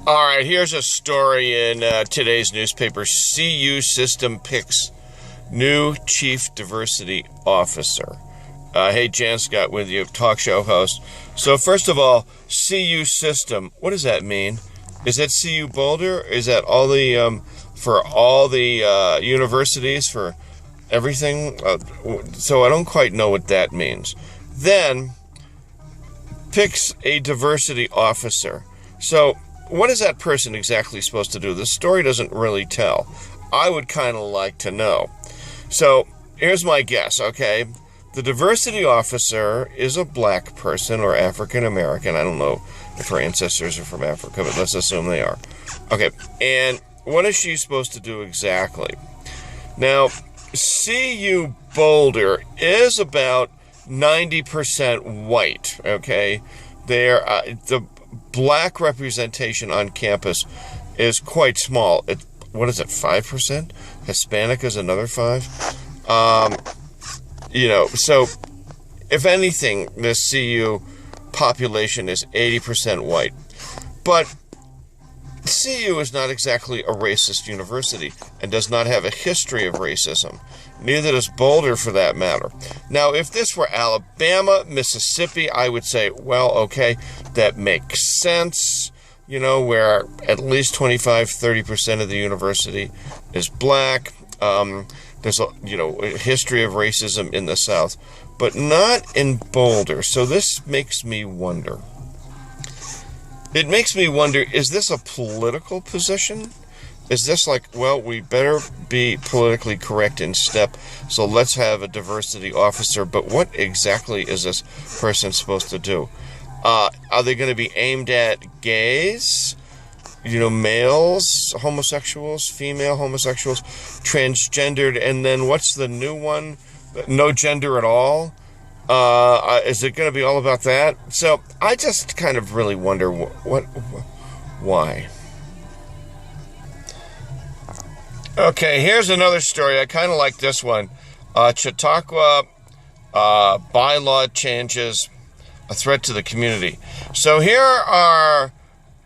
All right, here's a story in today's newspaper. CU system picks new chief diversity officer. Hey, Jann Scott with you, talk show host. So first of all, CU system, what does that mean? Is that CU Boulder? Is that all the, for all the universities, for everything? So I don't quite know what that means. Then, picks a diversity officer. So, what is that person exactly supposed to do? The story doesn't really tell. I would kind of like to know. So, here's my guess, okay? The diversity officer is a black person or African American. I don't know if her ancestors are from Africa, but let's assume they are. Okay, and what is she supposed to do exactly? Now, CU Boulder is about 90% white, okay? The black representation on campus is quite small. What is it, 5%? Hispanic is another 5%. So if anything, the CU population is 80% white. But CU is not exactly a racist university and does not have a history of racism. Neither does Boulder, for that matter. Now, if this were Alabama, Mississippi, I would say, well, okay, that makes sense, where at least 25-30% of the university is black. There's a history of racism in the South, but not in Boulder. So this makes me wonder. It makes me wonder, is this a political position? Is this like, well, we better be politically correct in step, so let's have a diversity officer, but what exactly is this person supposed to do? Are they going to be aimed at gays? Males, homosexuals, female homosexuals, transgendered, and then what's the new one? No gender at all? Is it going to be all about that? So I just kind of really wonder why. Okay, here's another story. I kind of like this one. Chautauqua bylaw changes, a threat to the community. So here are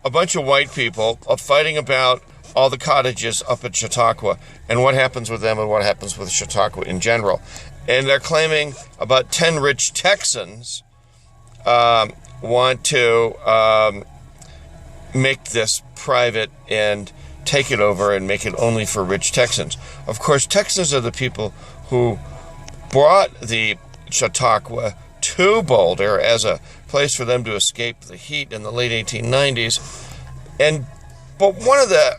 a bunch of white people fighting about all the cottages up at Chautauqua and what happens with them and what happens with Chautauqua in general. And they're claiming about 10 rich Texans want to make this private and take it over and make it only for rich Texans. Of course, Texans are the people who brought the Chautauqua to Boulder as a place for them to escape the heat in the late 1890s. But one of the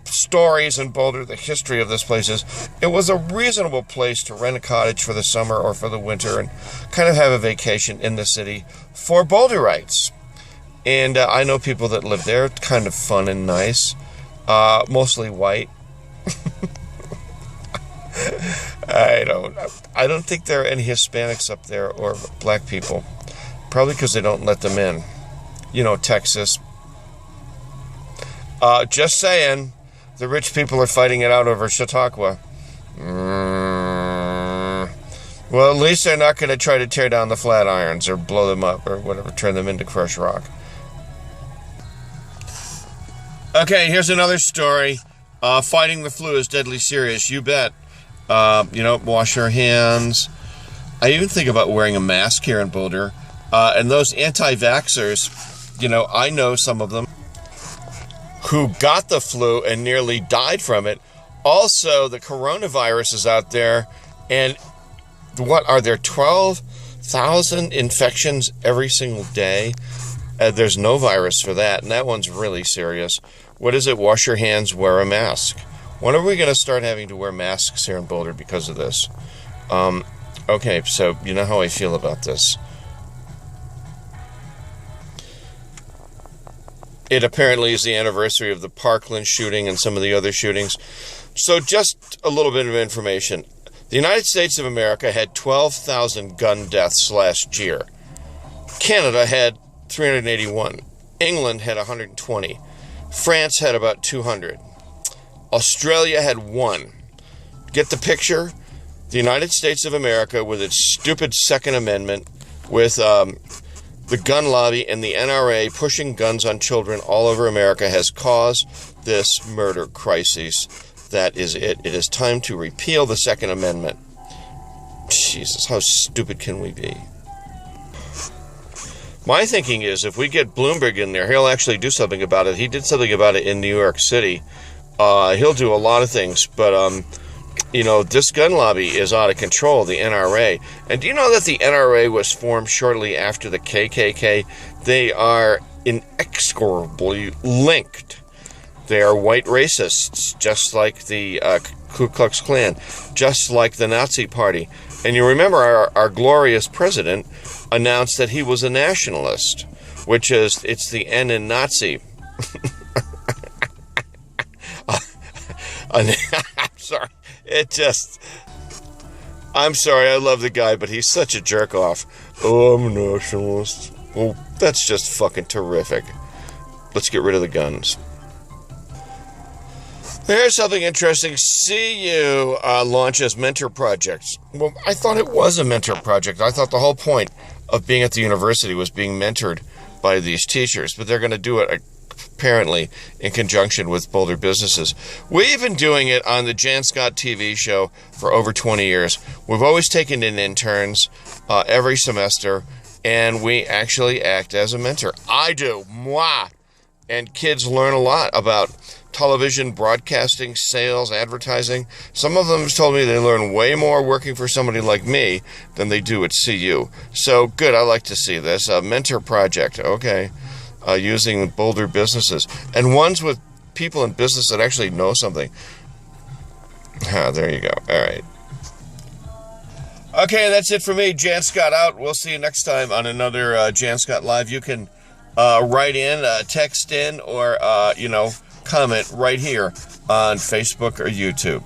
stories in Boulder, the history of this place is, it was a reasonable place to rent a cottage for the summer or for the winter and kind of have a vacation in the city for Boulderites. And I know people that live there. It's kind of fun and nice. Mostly white. I don't think there are any Hispanics up there or black people. Probably because they don't let them in. Texas. Just saying, the rich people are fighting it out over Chautauqua. Well, at least they're not going to try to tear down the Flatirons or blow them up or whatever, turn them into crushed rock. Okay, here's another story. Fighting the flu is deadly serious. You bet. Wash your hands. I even think about wearing a mask here in Boulder. And those anti-vaxxers, I know some of them who got the flu and nearly died from it. Also, the coronavirus is out there. And what are there, 12,000 infections every single day? There's no virus for that, and that one's really serious. What is it? Wash your hands, wear a mask. When are we going to start having to wear masks here in Boulder because of this? Okay, so you know how I feel about this. It apparently is the anniversary of the Parkland shooting and some of the other shootings. So just a little bit of information. The United States of America had 12,000 gun deaths last year. Canada had 381. England had 120. France had about 200. Australia had 1. Get the picture? The United States of America, with its stupid Second Amendment, with The gun lobby and the NRA pushing guns on children all over America has caused this murder crisis. That is it. It is time to repeal the Second Amendment. Jesus, how stupid can we be? My thinking is if we get Bloomberg in there, he'll actually do something about it. He did something about it in New York City. He'll do a lot of things, but this gun lobby is out of control, the NRA. And do you know that the NRA was formed shortly after the KKK? They are inexorably linked. They are white racists, just like the Ku Klux Klan, just like the Nazi Party. And you remember our glorious president announced that he was a nationalist, which is, it's the N in Nazi. I'm sorry. I'm sorry, I love the guy, but he's such a jerk off. Oh, I'm a nationalist. Well, that's just fucking terrific. Let's get rid of the guns. Here's something interesting. CU launches mentor projects. Well, I thought it was a mentor project. I thought the whole point of being at the university was being mentored by these teachers, but they're going to do it apparently in conjunction with Boulder businesses. We've been doing it on the Jann Scott TV show for over 20 years. We've always taken in interns every semester, and we actually act as a mentor. I do. Mwah! And kids learn a lot about television, broadcasting, sales, advertising. Some of them have told me they learn way more working for somebody like me than they do at CU. So, good, I like to see this. A mentor project, okay. Using Boulder businesses. And ones with people in business that actually know something. There you go. All right. Okay, that's it for me. Jann Scott out. We'll see you next time on another Jann Scott Live. You can write in, text in, or, comment right here on Facebook or YouTube.